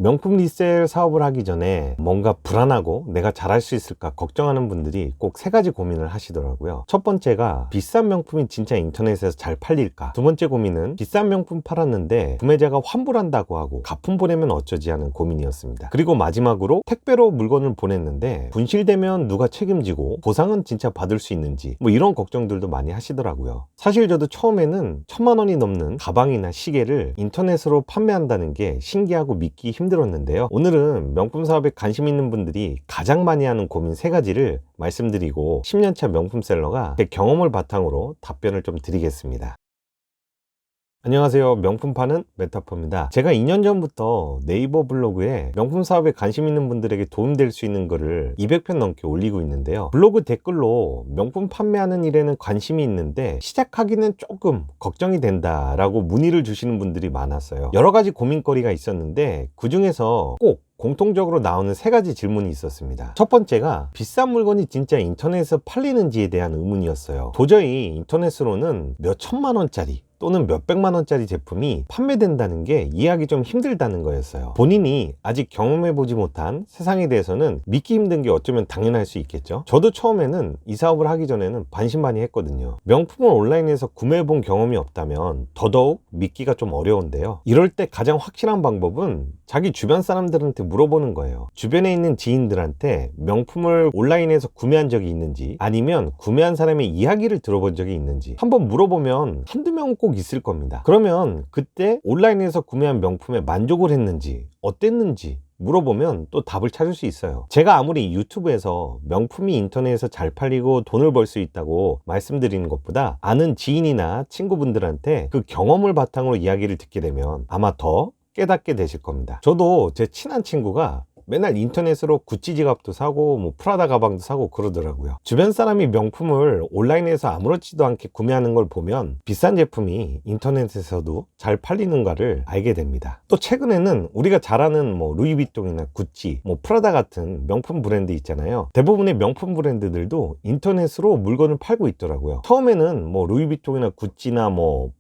명품 리셀 사업을 하기 전에 뭔가 불안하고 내가 잘할 수 있을까 걱정하는 분들이 꼭 세 가지 고민을 하시더라고요. 첫 번째가 비싼 명품이 진짜 인터넷에서 잘 팔릴까? 두 번째 고민은 비싼 명품 팔았는데 구매자가 환불한다고 하고 가품 보내면 어쩌지 하는 고민이었습니다. 그리고 마지막으로 택배로 물건을 보냈는데 분실되면 누가 책임지고 보상은 진짜 받을 수 있는지 이런 걱정들도 많이 하시더라고요. 사실 저도 처음에는 1000만 원이 넘는 가방이나 시계를 인터넷으로 판매한다는 게 신기하고 믿기 힘들었는데요. 오늘은 명품 사업에 관심 있는 분들이 가장 많이 하는 고민 세 가지를 말씀드리고 10년차 명품셀러가 제 경험을 바탕으로 답변을 좀 드리겠습니다. 안녕하세요. 명품 파는 메타퍼입니다. 제가 2년 전부터 네이버 블로그에 명품 사업에 관심 있는 분들에게 도움될 수 있는 글을 200편 넘게 올리고 있는데요. 블로그 댓글로 명품 판매하는 일에는 관심이 있는데 시작하기는 조금 걱정이 된다라고 문의를 주시는 분들이 많았어요. 여러 가지 고민거리가 있었는데 그 중에서 꼭 공통적으로 나오는 세 가지 질문이 있었습니다. 첫 번째가 비싼 물건이 진짜 인터넷에서 팔리는지에 대한 의문이었어요. 도저히 인터넷으로는 몇 천만 원짜리 또는 몇백만 원짜리 제품이 판매된다는 게 이해하기 좀 힘들다는 거였어요. 본인이 아직 경험해보지 못한 세상에 대해서는 믿기 힘든 게 어쩌면 당연할 수 있겠죠. 저도 처음에는 이 사업을 하기 전에는 반신반의했거든요. 명품을 온라인에서 구매해본 경험이 없다면 더더욱 믿기가 좀 어려운데요. 이럴 때 가장 확실한 방법은 자기 주변 사람들한테 물어보는 거예요. 주변에 있는 지인들한테 명품을 온라인에서 구매한 적이 있는지 아니면 구매한 사람의 이야기를 들어본 적이 있는지 한번 물어보면 한두 명은 꼭 있을 겁니다. 그러면 그때 온라인에서 구매한 명품에 만족을 했는지 어땠는지 물어보면 또 답을 찾을 수 있어요. 제가 아무리 유튜브에서 명품이 인터넷에서 잘 팔리고 돈을 벌 수 있다고 말씀드리는 것보다 아는 지인이나 친구분들한테 그 경험을 바탕으로 이야기를 듣게 되면 아마 더 깨닫게 되실 겁니다. 저도 제 친한 친구가 맨날 인터넷으로 구찌 지갑도 사고 프라다 가방도 사고 그러더라고요. 주변 사람이 명품을 온라인에서 아무렇지도 않게 구매하는 걸 보면 비싼 제품이 인터넷에서도 잘 팔리는가를 알게 됩니다. 또 최근에는 우리가 잘 아는 루이비통이나 구찌, 프라다 같은 명품 브랜드 있잖아요. 대부분의 명품 브랜드들도 인터넷으로 물건을 팔고 있더라고요. 처음에는 루이비통이나 구찌나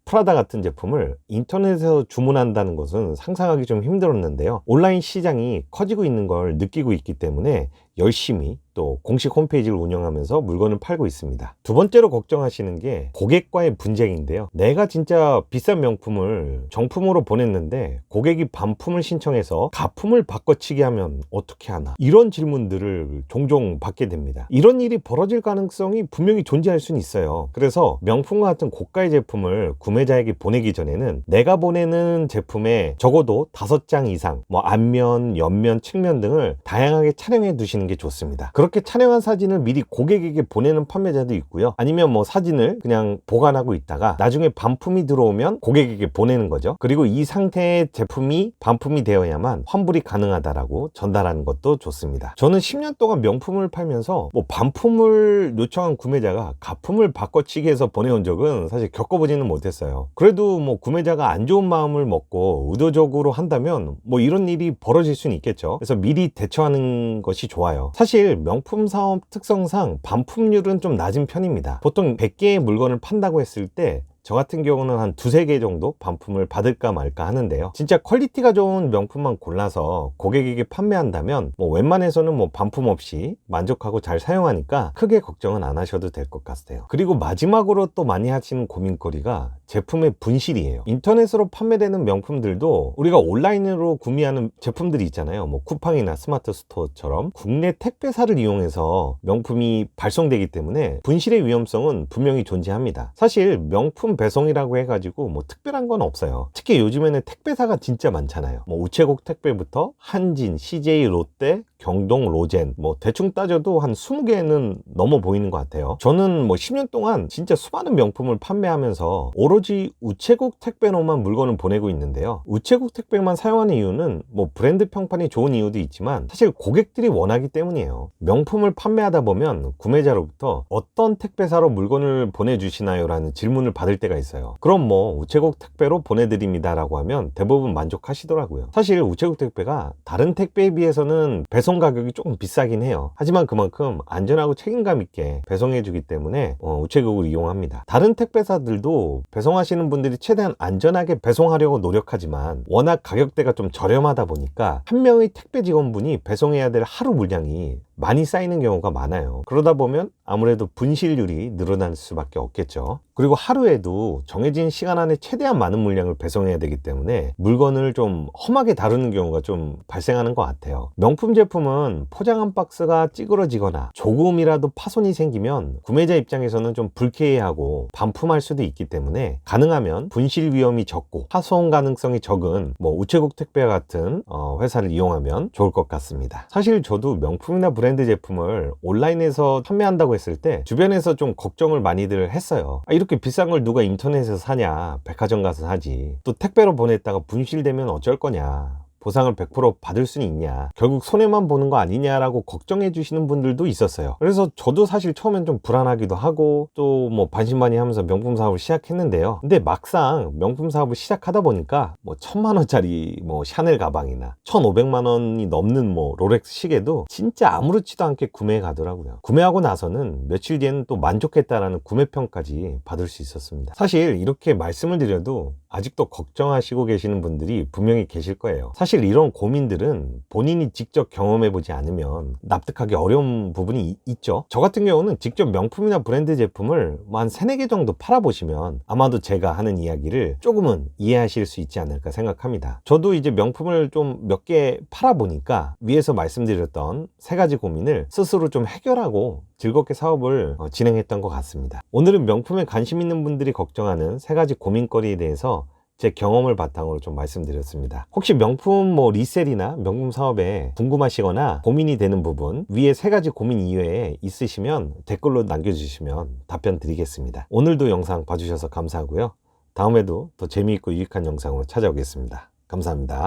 프라다 같은 제품을 인터넷에서 주문한다는 것은 상상하기 좀 힘들었는데요. 온라인 시장이 커지고 있는 걸 느끼고 있기 때문에 열심히 또 공식 홈페이지를 운영하면서 물건을 팔고 있습니다. 두 번째로 걱정하시는 게 고객과의 분쟁인데요. 내가 진짜 비싼 명품을 정품으로 보냈는데 고객이 반품을 신청해서 가품을 바꿔치기 하면 어떻게 하나? 이런 질문들을 종종 받게 됩니다. 이런 일이 벌어질 가능성이 분명히 존재할 수는 있어요. 그래서 명품과 같은 고가의 제품을 구매자에게 보내기 전에는 내가 보내는 제품에 적어도 5장 이상 앞면, 옆면, 측면 등을 다양하게 촬영해 두시는 게 좋습니다. 그렇게 촬영한 사진을 미리 고객에게 보내는 판매자도 있고요. 아니면 사진을 그냥 보관하고 있다가 나중에 반품이 들어오면 고객에게 보내는 거죠. 그리고 이 상태의 제품이 반품이 되어야만 환불이 가능하다라고 전달하는 것도 좋습니다. 저는 10년 동안 명품을 팔면서 반품을 요청한 구매자가 가품을 바꿔치기 해서 보내온 적은 사실 겪어보지는 못했어요. 그래도 구매자가 안 좋은 마음을 먹고 의도적으로 한다면 이런 일이 벌어질 수는 있겠죠. 그래서 미리 대처하는 것이 좋아요. 사실 명품 사업 특성상 반품률은 좀 낮은 편입니다. 보통 100개의 물건을 판다고 했을 때 저 같은 경우는 한 2-3개 정도 반품을 받을까 말까 하는데요. 진짜 퀄리티가 좋은 명품만 골라서 고객에게 판매한다면 웬만해서는 반품 없이 만족하고 잘 사용하니까 크게 걱정은 안 하셔도 될 것 같아요. 그리고 마지막으로 또 많이 하시는 고민거리가 제품의 분실이에요. 인터넷으로 판매되는 명품들도 우리가 온라인으로 구매하는 제품들이 있잖아요. 쿠팡이나 스마트 스토어처럼 국내 택배사를 이용해서 명품이 발송되기 때문에 분실의 위험성은 분명히 존재합니다. 사실 명품 배송이라고 해가지고 특별한 건 없어요. 특히 요즘에는 택배사가 진짜 많잖아요. 우체국 택배부터 한진, CJ, 롯데, 경동, 로젠 대충 따져도 한 20개는 넘어 보이는 것 같아요. 저는 10년 동안 진짜 수많은 명품을 판매하면서 오로지 우체국 택배로만 물건을 보내고 있는데요. 우체국 택배만 사용하는 이유는 브랜드 평판이 좋은 이유도 있지만 사실 고객들이 원하기 때문이에요. 명품을 판매하다 보면 구매자로부터 어떤 택배사로 물건을 보내주시나요? 라는 질문을 받을 때가 있어요. 그럼 우체국 택배로 보내드립니다 라고 하면 대부분 만족하시더라고요. 사실 우체국 택배가 다른 택배에 비해서는 배송 배송 가격이 조금 비싸긴 해요. 하지만 그만큼 안전하고 책임감 있게 배송해 주기 때문에 우체국을 이용합니다. 다른 택배사들도 배송하시는 분들이 최대한 안전하게 배송하려고 노력하지만 워낙 가격대가 좀 저렴하다 보니까 한 명의 택배 직원분이 배송해야 될 하루 물량이 많이 쌓이는 경우가 많아요. 그러다 보면 아무래도 분실률이 늘어날 수밖에 없겠죠. 그리고 하루에도 정해진 시간 안에 최대한 많은 물량을 배송해야 되기 때문에 물건을 좀 험하게 다루는 경우가 좀 발생하는 것 같아요. 명품 제품은 포장한 박스가 찌그러지거나 조금이라도 파손이 생기면 구매자 입장에서는 좀 불쾌해하고 반품할 수도 있기 때문에 가능하면 분실 위험이 적고 파손 가능성이 적은 우체국 택배 같은 회사를 이용하면 좋을 것 같습니다. 사실 저도 명품이나 브랜드 제품을 온라인에서 판매한다고 했을 때 주변에서 좀 걱정을 많이들 했어요. 이렇게 비싼 걸 누가 인터넷에서 사냐, 백화점 가서 사지, 또 택배로 보냈다가 분실되면 어쩔 거냐, 보상을 100% 받을 수는 있냐, 결국 손해만 보는 거 아니냐라고 걱정해 주시는 분들도 있었어요. 그래서 저도 사실 처음엔 좀 불안하기도 하고 또 반신반의하면서 명품 사업을 시작했는데요. 근데 막상 명품 사업을 시작하다 보니까 1000만 원짜리 샤넬 가방이나 1500만 원이 넘는 롤렉스 시계도 진짜 아무렇지도 않게 구매해 가더라고요. 구매하고 나서는 며칠 뒤에는 또 만족했다라는 구매평까지 받을 수 있었습니다. 사실 이렇게 말씀을 드려도 아직도 걱정하시고 계시는 분들이 분명히 계실 거예요. 사실 이런 고민들은 본인이 직접 경험해보지 않으면 납득하기 어려운 부분이 있죠. 저 같은 경우는 직접 명품이나 브랜드 제품을 한 3, 4개 정도 팔아보시면 아마도 제가 하는 이야기를 조금은 이해하실 수 있지 않을까 생각합니다. 저도 이제 명품을 좀 몇 개 팔아보니까 위에서 말씀드렸던 3가지 고민을 스스로 좀 해결하고 즐겁게 사업을 진행했던 것 같습니다. 오늘은 명품에 관심 있는 분들이 걱정하는 3가지 고민거리에 대해서 제 경험을 바탕으로 좀 말씀드렸습니다. 혹시 명품 리셀이나 명품 사업에 궁금하시거나 고민이 되는 부분 위에 3가지 고민 이외에 있으시면 댓글로 남겨주시면 답변 드리겠습니다. 오늘도 영상 봐주셔서 감사하고요. 다음에도 더 재미있고 유익한 영상으로 찾아오겠습니다. 감사합니다.